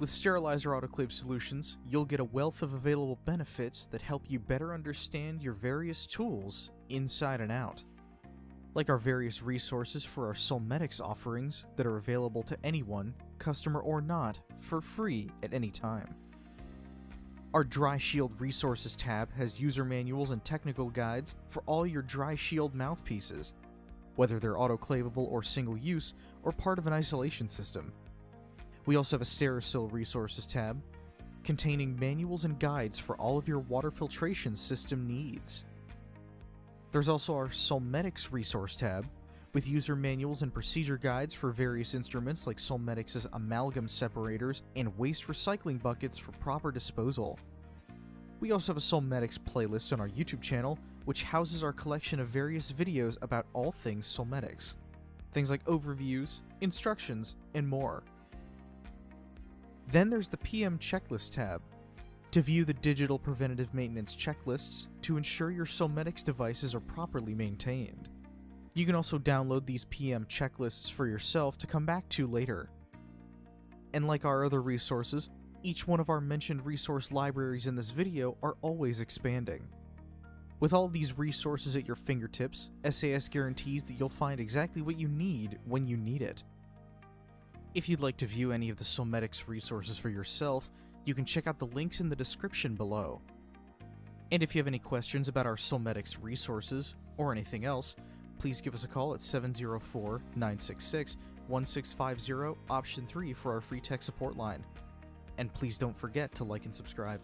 With Sterilizer Autoclave solutions, you'll get a wealth of available benefits that help you better understand your various tools inside and out. Like our various resources for our Solmetex offerings that are available to anyone, customer or not, for free at any time. Our Dry Shield Resources tab has user manuals and technical guides for all your Dry Shield mouthpieces, whether they're autoclavable or single-use, or part of an isolation system. We also have a Sterisil Resources tab, containing manuals and guides for all of your water filtration system needs. There's also our Solmetex Resource tab, with user manuals and procedure guides for various instruments like Solmetex's amalgam separators and waste recycling buckets for proper disposal. We also have a Solmetex playlist on our YouTube channel, which houses our collection of various videos about all things Solmetex. Things like overviews, instructions, and more. Then there's the PM Checklist tab, to view the digital preventative maintenance checklists to ensure your Solmetex devices are properly maintained. You can also download these PM checklists for yourself to come back to later. And like our other resources, each one of our mentioned resource libraries in this video are always expanding. With all these resources at your fingertips, SAS guarantees that you'll find exactly what you need when you need it. If you'd like to view any of the Solmetex resources for yourself, you can check out the links in the description below. And if you have any questions about our Solmetex resources, or anything else, please give us a call at 704-966-1650, option 3 for our free tech support line. And please don't forget to like and subscribe.